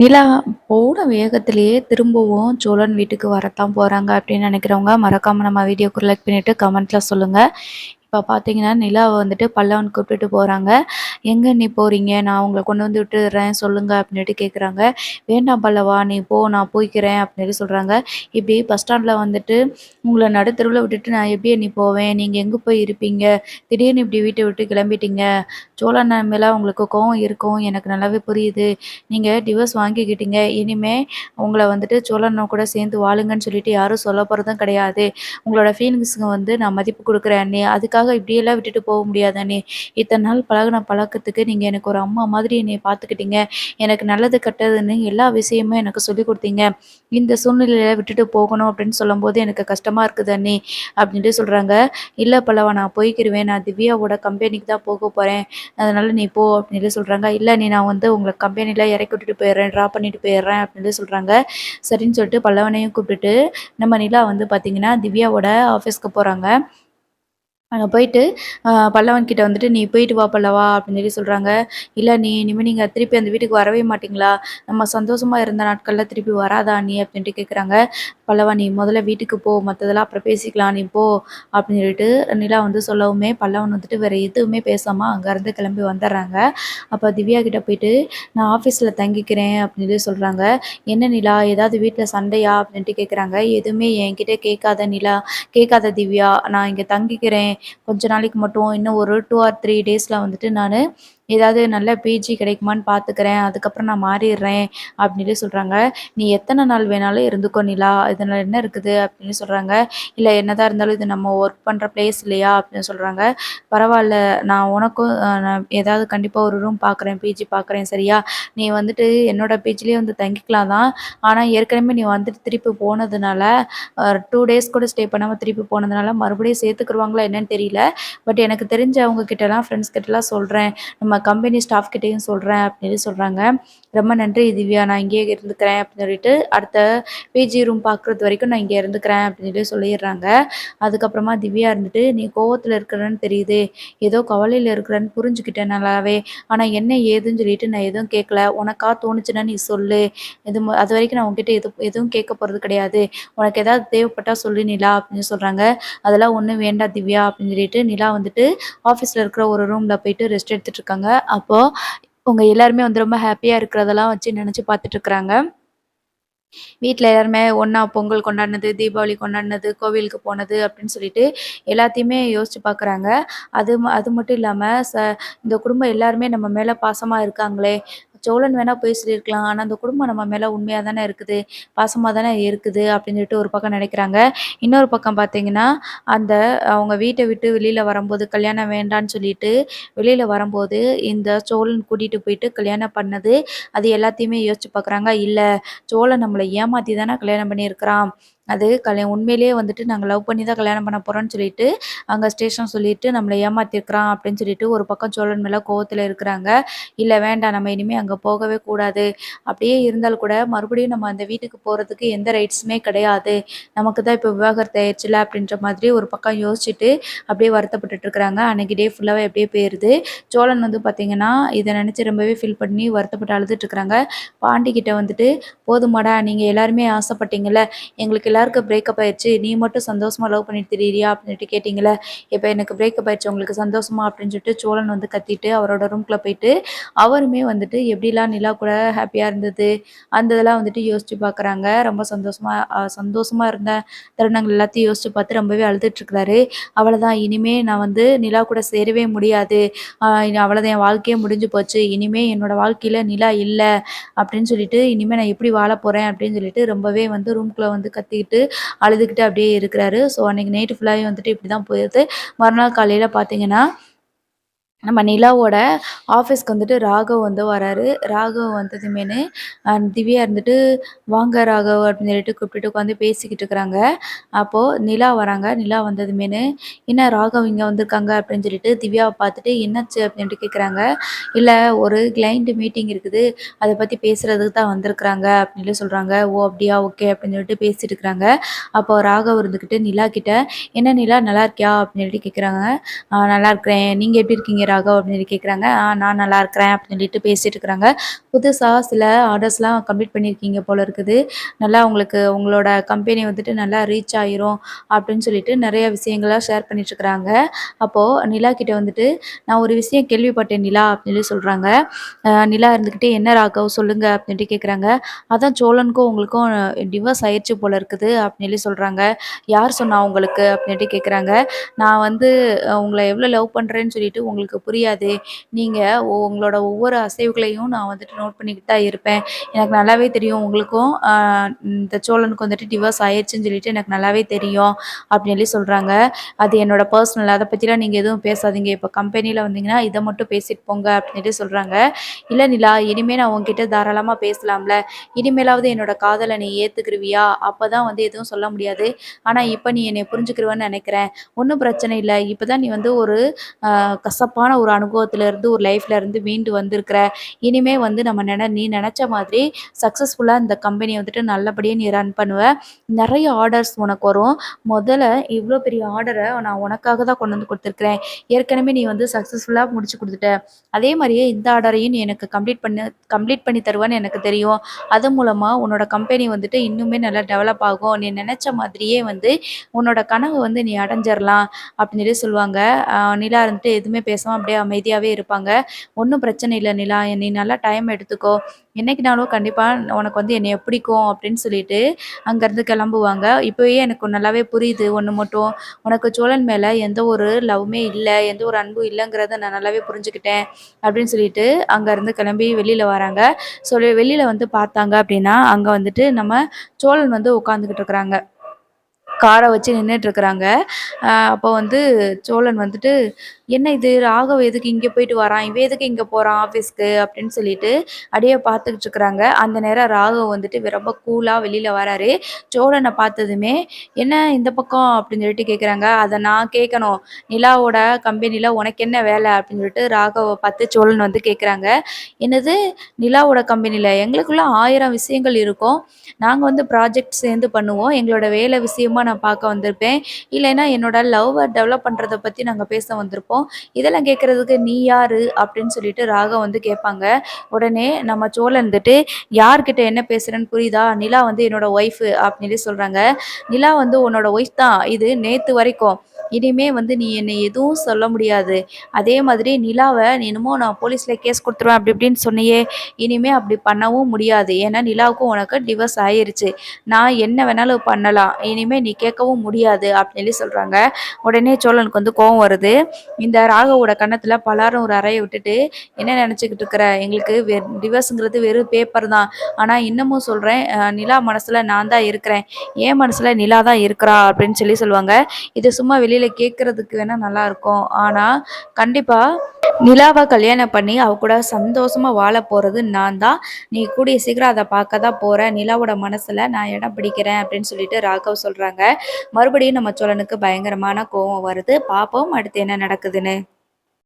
நிலா போன வேகத்திலேயே திரும்பவும் சோழன் வீட்டுக்கு வரத்தான் போறாங்க அப்படின்னு நினைக்கிறவங்க மறக்காம நம்ம வீடியோக்கு லைக் பண்ணிட்டு கமெண்ட்ல சொல்லுங்க. இப்போ பார்த்தீங்கன்னா நிலாவை வந்துட்டு பல்லவன் கூப்பிட்டுட்டு போகிறாங்க. எங்கே நீ போகிறீங்க, நான் உங்களை கொண்டு வந்து விட்டுடுறேன் சொல்லுங்க அப்படின்ட்டு கேட்குறாங்க. வேண்டாம் பல்லவா நீ போ, நான் போய்க்கிறேன் அப்படின்னு சொல்கிறாங்க. இப்படி பஸ் ஸ்டாண்டில் வந்துட்டு உங்களை நடுத்தெருவில் விட்டுட்டு நான் எப்படி நீ போவேன், நீங்கள் எங்கே போய் இருப்பீங்க, திடீர்னு இப்படி வீட்டை விட்டு கிளம்பிட்டீங்க, சோழன் மேலே உங்களுக்கு கோவம் இருக்கும் எனக்கு நல்லாவே புரியுது. நீங்கள் டிவோர்ஸ் வாங்கிக்கிட்டீங்க, இனிமே உங்கள வந்துட்டு சோழன் கூட சேர்ந்து வாழுங்கன்னு சொல்லிட்டு யாரும் சொல்ல போகிறதும் கிடையாது. உங்களோட ஃபீலிங்ஸுக்கு வந்து நான் மதிப்பு கொடுக்குறேன் அண்ணி. அதுக்காக இப்படியெல்லாம் விட்டுட்டு போக முடியாது அண்ணி. இத்தனை நாள் பழகுன பழக்கத்துக்கு நீங்கள் எனக்கு ஒரு அம்மா மாதிரி என்னைய பார்த்துக்கிட்டீங்க. எனக்கு நல்லது கெட்டதுன்னு எல்லா விஷயமும் எனக்கு சொல்லிக் கொடுத்தீங்க. இந்த சூழ்நிலையில விட்டுட்டு போகணும் அப்படின்னு சொல்லும்போது எனக்கு கஷ்டமா இருக்குது அண்ணி அப்படின்ட்டு சொல்கிறாங்க. இல்லை பல்லவா நான் போய்க்கிருவேன். நான் திவ்யாவோட கம்பெனிக்கு தான் போக போகிறேன். அதனால நீ போ அப்படின்னு சொல்கிறாங்க. இல்லை நீ நான் வந்து உங்களை கம்பெனியில் இறக்கி விட்டுட்டு போயிடுறேன், ட்ராப் பண்ணிட்டு போயிடுறேன் அப்படின்னு சொல்கிறாங்க. சரின்னு சொல்லிட்டு பல்லவனையும் கூப்பிட்டுட்டு நம்ம நிலா வந்து பார்த்திங்கன்னா திவ்யாவோட ஆஃபீஸ்க்கு போகிறாங்க. அங்கே போயிட்டு பல்லவன் கிட்ட வந்துட்டு நீ போயிட்டு வா பல்லவா அப்படின்னு சொல்கிறாங்க. இல்லை நீ இனிமேல் நீங்கள் திருப்பி அந்த வீட்டுக்கு வரவே மாட்டிங்களா, நம்ம சந்தோஷமாக இருந்த நாட்களில் திருப்பி வராதா நீ அப்படின்ட்டு கேட்குறாங்க. பல்லவா நீ முதல்ல வீட்டுக்கு போ, மற்றதெல்லாம் அப்புறம் பேசிக்கலாம் நீ போ அப்படின்னு சொல்லிட்டு நிலா வந்து சொல்லவுமே பல்லவன் வந்துட்டு வேறு எதுவுமே பேசாமல் அங்கேருந்து கிளம்பி வந்துடுறாங்க. அப்போ திவ்யா கிட்ட போயிட்டு நான் ஆஃபீஸில் தங்கிக்கிறேன் அப்படின்னு சொல்கிறாங்க. என்ன நிலா ஏதாவது வீட்டில் சண்டையா அப்படின்ட்டு கேட்குறாங்க. எதுவுமே என்கிட்ட கேட்காத நிலா, கேட்காத திவ்யா, நான் இங்கே தங்கிக்கிறேன் கொஞ்ச நாளைக்கு மட்டும், இன்னும் ஒரு 2 ஆர் 3 டேஸில் வந்துட்டு நான் ஏதாவது நல்ல பிஜி கிடைக்குமான்னு பார்த்துக்கிறேன், அதுக்கப்புறம் நான் மாறிடுறேன் அப்படின்னு சொல்கிறாங்க. நீ எத்தனை நாள் வேணாலும் இருந்துக்கோ நிலா, இதில் என்ன இருக்குது அப்படின்னு சொல்கிறாங்க. இல்லை என்னதான் இருந்தாலும் இது நம்ம ஒர்க் பண்ணுற பிளேஸ் இல்லையா அப்படின்னு சொல்கிறாங்க. பரவாயில்ல, நான் உனக்கும் நான் ஏதாவது கண்டிப்பாக ஒரு ரூம் பார்க்குறேன், பிஜி பார்க்குறேன் சரியா, நீ வந்துட்டு என்னோட பிஜிலேயே வந்து தங்கிக்கலாம் தான். ஆனால் ஏற்கனவே நீ வந்துட்டு திருப்பி போனதுனால 2 டேஸ் கூட ஸ்டே பண்ணாமல் திருப்பி போனதுனால மறுபடியும் சேர்த்துக்குருவாங்களா என்னன்னு தெரியல. பட் எனக்கு தெரிஞ்சவங்க கிட்டலாம் ஃப்ரெண்ட்ஸ் கிட்டலாம் சொல்கிறேன், நம்ம கம்பெனி ஸ்டாஃப் கிட்டேயும் சொல்கிறேன் அப்படின்னு சொல்கிறாங்க. ரொம்ப நன்றி திவ்யா, நான் இங்கேயே இருந்துக்கிறேன் அப்படின்னு சொல்லிட்டு அடுத்த பிஜி ரூம் பார்க்குறது வரைக்கும் நான் இங்கே இருந்துக்கிறேன் அப்படின்னு சொல்லி சொல்லிடுறாங்க. அதுக்கப்புறமா திவ்யா இருந்துட்டு நீ கோவத்தில் இருக்கிறன்னு தெரியுது, ஏதோ கவலையில் இருக்கிறன்னு புரிஞ்சுக்கிட்டேன் நல்லாவே, ஆனால் என்ன ஏதுன்னு சொல்லிட்டு நான் எதுவும் கேட்கல, உனக்கா தோணுச்சுன்னா நீ சொல்லு, அது வரைக்கும் நான் உங்ககிட்ட எதுவும் கேட்க போகிறது கிடையாது, உனக்கு ஏதாவது தேவைப்பட்டா சொல்லு நிலா அப்படின்னு சொல்கிறாங்க. அதெல்லாம் ஒன்றும் வேண்டாம் திவ்யா அப்படின்னு சொல்லிட்டு நிலா வந்துட்டு ஆஃபீஸில் இருக்கிற ஒரு ரூமில் போயிட்டு ரெஸ்ட் எடுத்துட்டு இருக்காங்க. அப்போது அவங்க எல்லாருமே வந்து ரொம்ப ஹாப்பியாக இருக்கிறதெல்லாம் வச்சு நினச்சி பார்த்துட்டு இருக்கிறாங்க. வீட்ல எல்லாருமே ஒண்ணா பொங்கல் கொண்டாடினது, தீபாவளி கொண்டாடினது, கோவிலுக்கு போனது அப்படின்னு சொல்லிட்டு எல்லாத்தையுமே யோசிச்சு பார்க்குறாங்க. அது மட்டும் இல்லாம இந்த குடும்பம் எல்லாருமே நம்ம மேல பாசமா இருக்காங்களே! சோழன் வேணா பொய் சொல்லியிருக்கலாம். ஆனா, அந்த குடும்பம் நம்ம மேல உண்மையா தானே இருக்குது, பாசமா தானே இருக்குது அப்படின்னு சொல்லிட்டு ஒரு பக்கம் நினைக்கிறாங்க. இன்னொரு பக்கம் பார்த்தீங்கன்னா, அந்த அவங்க வீட்ட விட்டு வெளியில வரும்போது கல்யாணம் வேண்டான்னு சொல்லிட்டு வெளியில வரும்போது, இந்த சோழன் கூட்டிட்டு போயிட்டு கல்யாணம் பண்ணது, அது எல்லாத்தையுமே யோசிச்சு பார்க்குறாங்க. இல்ல சோழன் நம்மள ஏமாத்தி தானே கல்யாணம் பண்ணியிருக்கிறான். அது உண்மையிலேயே வந்துட்டு நாங்க லவ் பண்ணி தான் கல்யாணம் பண்ண போறோம்ன்னு சொல்லிட்டு, அங்க ஸ்டேஷன் சொல்லிட்டு நம்மள ஏமாத்தியிருக்கிறான் அப்படின்னு சொல்லிட்டு ஒரு பக்கம் சோழன் மேல கோவத்துல இருக்கிறாங்க. இல்ல வேண்டாம், நம்ம இனிமே அங்க போகவே கூடாது. அப்படியே இருந்தாலும் கூட மறுபடியும் நம்ம அந்த வீட்டுக்கு போறதுக்கு எந்த ரைட்ஸுமே கிடையாது. நமக்கு தான் இப்போ விவாகரத்து ஆயிடுச்சுல அப்படின்ற மாதிரி ஒரு பக்கம் யோசிச்சுட்டு அப்படியே வருத்தப்பட்டுட்டு இருக்கிறாங்க. அன்னைக்கு டே ஃபுல்லாவே அப்படியே போயிருது. சோழன் வந்து பார்த்தீங்கன்னா, இத நினைச்சு ரொம்பவே ஃபீல் பண்ணி வருத்தப்பட்டு அழுதுட்டு இருக்கிறாங்க. பாண்டி கிட்ட வந்துட்டு போதுமாடா, நீங்க எல்லாருமே ஆசைப்பட்டீங்கல்ல, எங்களுக்கு எல்லாருக்கும் பிரேக்கப் ஆயிடுச்சு, நீ மட்டும் சந்தோஷமா லவ் பண்ணிட்டு திரியிறியா அப்படின்ட்டு கேட்டீங்கல்ல, இப்போ எனக்கு பிரேக்கப் ஆயிடுச்சு உங்களுக்கு சந்தோஷமா அப்படின்னு சொல்லிட்டு சோழன் வந்து கத்திட்டு அவரோட ரூம்குள்ள போயிட்டு அவருமே வந்துட்டு எப்படிலாம் நிலா கூட ஹாப்பியா இருந்தது அந்த இதெல்லாம் வந்துட்டு யோசிச்சு பார்க்குறாங்க. ரொம்ப சந்தோஷமா இருந்த தருணங்கள் எல்லாத்தையும் யோசிச்சு பார்த்து ரொம்பவே அழுதுட்டு இருக்கிறாரு. அவ்வளோதான், இனிமே நான் வந்து நிலா கூட சேரவே முடியாது, அவ்வளோதான், என் வாழ்க்கையே முடிஞ்சு போச்சு, இனிமே என்னோட வாழ்க்கையில நிலா இல்லை அப்படின்னு சொல்லிட்டு இனிமேல் நான் எப்படி வாழ போகிறேன் அப்படின்னு சொல்லிட்டு ரொம்பவே வந்து ரூம்குள்ளே வந்து கத்திக்கிட்டு அழுதுகிட்டு அப்படியே இருக்கிறாரு. ஸோ அன்றைக்கி நைட்டு ஃபுல்லாகவே வந்துட்டு இப்படி தான் போயிடுது. மறுநாள் காலையில் பார்த்தீங்கன்னா நம்ம நிலாவோட ஆஃபீஸ்க்கு வந்துட்டு ராகவ் வந்து வராரு. ராகவ் வந்ததுமேனு திவ்யா இருந்துட்டு, "வாங்க ராகவ்" அப்படின்னு சொல்லிட்டு கூப்பிட்டுட்டு உட்காந்து பேசிக்கிட்டு இருக்கிறாங்க. அப்போது நிலா வராங்க. நிலா வந்ததுமேனு, "என்ன ராகவ் இங்கே வந்திருக்காங்க?" அப்படின்னு சொல்லிட்டு திவ்யாவை பார்த்துட்டு, "என்னாச்சு?" அப்படின்ட்டு கேட்குறாங்க. "இல்லை, ஒரு கிளையண்ட் மீட்டிங் இருக்குது, அதை பற்றி பேசுகிறதுக்கு தான் வந்திருக்கிறாங்க" அப்படின்னு சொல்கிறாங்க. "ஓ அப்படியா, ஓகே" அப்படின்னு சொல்லிட்டு பேசிட்டு இருக்கிறாங்க. அப்போ ராகவ் இருந்துக்கிட்டு நிலா கிட்ட, "என்ன நிலா நல்லா இருக்கியா?" அப்படின்னு சொல்லிட்டு கேட்குறாங்க. நல்லா இருக்கிறேன். நீங்க எப்படி இருக்கீங்க ராகவ் அப்படின்னு கேட்குறாங்க. நான் நல்லா இருக்கிறேன் அப்படின்னு சொல்லிட்டு பேசிட்டு இருக்கிறாங்க. புதுசாக சில ஆர்டர்ஸ்லாம் கம்ப்ளீட் பண்ணியிருக்கீங்க போல இருக்குது. நல்லா உங்களுக்கு உங்களோட கம்பெனி வந்துட்டு நல்லா ரீச் ஆயிரும் அப்படின்னு சொல்லிட்டு நிறைய விஷயங்கள ஷேர் பண்ணிட்டுருக்குறாங்க. அப்போது நிலா கிட்ட வந்துட்டு நான் ஒரு விஷயம் கேள்விப்பட்டேன் நிலா அப்படின்னு சொல்லி சொல்கிறாங்க. நிலா இருந்துக்கிட்டே என்ன ராகவ் சொல்லுங்க அப்படின்ட்டு கேட்குறாங்க. அதான் சோழனுக்கும் உங்களுக்கும் டிவோர்ஸ் ஆயிடுச்சு போல இருக்குது அப்படின்னு சொல்லி சொல்கிறாங்க. யார் சொன்னா உங்களுக்கு அப்படின்ட்டு கேட்குறாங்க. நான் வந்து உங்களை எவ்வளோ லவ் பண்ணுறேன்னு சொல்லிட்டு உங்களுக்கு புரியாது. நீங்கள் உங்களோட ஒவ்வொரு அசைவுகளையும் நான் வந்துட்டு நோட் பண்ணிக்கிட்டு தான் இருப்பேன். எனக்கு நல்லாவே தெரியும் உங்களுக்கும் இந்த சோழனுக்கு வந்துட்டு டிவோர்ஸ் ஆயிடுச்சுன்னு சொல்லிட்டு எனக்கு நல்லாவே தெரியும் அப்படின்னு சொல்லி சொல்கிறாங்க. அது என்னோட பர்சனல், அதை பற்றிலாம் நீங்கள் எதுவும் பேசாதீங்க. இப்போ கம்பெனியில் வந்தீங்கன்னா இதை மட்டும் பேசிட்டு போங்க அப்படின்ட்டு சொல்கிறாங்க. இல்லை நிலா, இனிமேல் நான் உன்கிட்ட தாராளமாக பேசலாம்ல. இனிமேலாவது என்னோட காதலை நீ ஏற்றுக்குருவியா? அப்போ தான் வந்து எதுவும் சொல்ல முடியாது. ஆனால் இப்போ நீ என்னை புரிஞ்சுக்கிருவேன்னு நினைக்கிறேன். ஒன்றும் பிரச்சனை இல்லை. இப்போ தான் நீ வந்து ஒரு கசப்பான ஒரு அனுபவத்திலேருந்து ஒரு லைஃப்லேருந்து மீண்டு வந்திருக்கிற. இனிமே வந்து நம்ம நீ நினச்ச மாதிரி சக்ஸஸ்ஃபுல்லாக இந்த கம்பெனியை வந்துட்டு நல்லபடியாக நீ ரன் பண்ணுவ. நிறைய ஆர்டர்ஸ் உனக்கு வரும். முதல்ல இவ்வளோ பெரிய ஆர்டரை நான் உனக்காக தான் கொண்டு வந்து கொடுத்துருக்குறேன். ஏற்கனவே நீ வந்து சக்ஸஸ்ஃபுல்லாக முடிச்சு கொடுத்துட்ட. அதே மாதிரியே இந்த ஆர்டரையும் நீ எனக்கு கம்ப்ளீட் பண்ணி தருவேன்னு எனக்கு தெரியும். அது மூலமாக உன்னோட கம்பெனி வந்துட்டு இன்னுமே நல்லா டெவலப் ஆகும். நீ நினச்ச மாதிரியே வந்து உன்னோட கனவு வந்து நீ அடைஞ்சிடலாம் அப்படின்னு சொல்லி சொல்லுவாங்க. நிலா இருந்துட்டு எதுவுமே பேசாமல் அப்படியே அமைதியாகவே இருப்பாங்க. ஒன்றும் பிரச்சனை இல்லை நிலா, நீ நல்லா டைம் எடுத்துக்கோ. என்னைக்குனாலும் கண்டிப்பாக உனக்கு வந்து என்னைய பிடிக்கும் அப்படின்னு சொல்லிட்டு அங்கேருந்து கிளம்புவாங்க. இப்போவே எனக்கு நல்லாவே புரியுது ஒன்று மட்டும், உனக்கு சோழன் மேலே எந்த ஒரு லவ்வுமே இல்லை, எந்த ஒரு அன்பும் இல்லைங்கிறத நான் நல்லாவே புரிஞ்சுக்கிட்டேன் அப்படின்னு சொல்லிட்டு அங்கேருந்து கிளம்பி வெளியில் வராங்க. சொல்லி வெளியில் வந்து பார்த்தாங்க அப்படின்னா அங்கே வந்துட்டு நம்ம சோழன் வந்து உட்காந்துக்கிட்டு இருக்கிறாங்க. காரை வச்சு நின்றுட்டுருக்குறாங்க. அப்போ வந்து சோழன் வந்துட்டு, "என்ன இது ராகவ் எதுக்கு இங்கே போயிட்டு வரான்? இவன் எதுக்கு இங்கே போகிறான் ஆஃபீஸ்க்கு?" அப்படின்னு சொல்லிட்டு அப்படியே பார்த்துக்கிட்டு இருக்கிறாங்க. அந்த நேரம் ராகவ் வந்துட்டு ரொம்ப கூலாக வெளியில் வராரு. சோழனை பார்த்ததுமே, "என்ன இந்த பக்கம்?" அப்படின்னு சொல்லிட்டு கேட்குறாங்க. அதை நான் கேட்கணும். "நிலாவோட கம்பெனியில் உனக்கு என்ன வேலை?" அப்படின்னு சொல்லிட்டு ராகவை பார்த்து சோழன் வந்து கேட்குறாங்க. "என்னது நிலாவோட கம்பெனியில்? எங்களுக்குள்ள 1000 விஷயங்கள் இருக்கும். நாங்கள் வந்து ப்ராஜெக்ட் சேர்ந்து பண்ணுவோம். எங்களோட வேலை விஷயமா நான் பார்க்க வந்திருப்பேன். இல்லைன்னா என்னோட லவ்வை டெவலப் பண்ணுறத பற்றி நாங்கள் பேச வந்திருப்போம். இதெல்லாம் கேட்குறதுக்கு நீ யாரு?" அப்படின்னு சொல்லிட்டு ராகவ் வந்து கேட்பாங்க. உடனே நம்ம சோழன் வந்துட்டு, "யார்கிட்ட என்ன பேசுகிறேன்னு புரியுதா? நிலா வந்து என்னோட ஒய்ஃபு" அப்படின்னு சொல்கிறாங்க. "நிலா வந்து உன்னோட ஒய்ஃப் தான். இது நேற்று வரைக்கும். இனிமே வந்து நீ என்னை எதுவும் சொல்ல முடியாது. அதே மாதிரி நிலாவ நீ என்னமோ நான் போலீஸில் கேஸ் கொடுத்துருவேன் அப்படி இப்படின்னு சொன்னியே, இனிமே அப்படி பண்ணவும் முடியாது. ஏன்னா நிலாவுக்கும் உனக்கு டிவோர்ஸ் ஆயிருச்சு. நான் என்ன வேணாலும் பண்ணலாம். இனிமே நீ கேட்கவும் முடியாது" அப்படின்னு சொல்லி சொல்கிறாங்க. உடனே சோழனுக்கு வந்து கோவம் வருது. இந்த ராகவோட கன்னத்தில் பலாரும் ஒரு அறையை விட்டுட்டு, "என்ன நினச்சிக்கிட்டு இருக்கிற? எங்களுக்கு டிவோர்ஸுங்கிறது வெறும் பேப்பர் தான். ஆனால் இன்னமும் சொல்கிறேன், நிலா மனசில் நான் தான் இருக்கிறேன். என் மனசில் நிலா தான் இருக்கிறா" அப்படின்னு சொல்லி சொல்லுவாங்க. இது சும்மா வெளியில் கேட்குறதுக்கு வேணால் நல்லாயிருக்கும். ஆனால் கண்டிப்பாக நிலாவை கல்யாணம் பண்ணி அவ கூட சந்தோஷமாக வாழ போகிறது நான் தான். நீ கூடிய சீக்கிரம் அதை பார்க்க தான் போகிற. நிலாவோட மனசில் நான் இடம் பிடிக்கிறேன் அப்படின்னு சொல்லிட்டு ராகவ் சொல்கிறாங்க. மறுபடியும் நம்ம சோழனுக்கு பயங்கரமான கோவம் வருது. பார்ப்போம் அடுத்து என்ன நடக்குதுன்னு.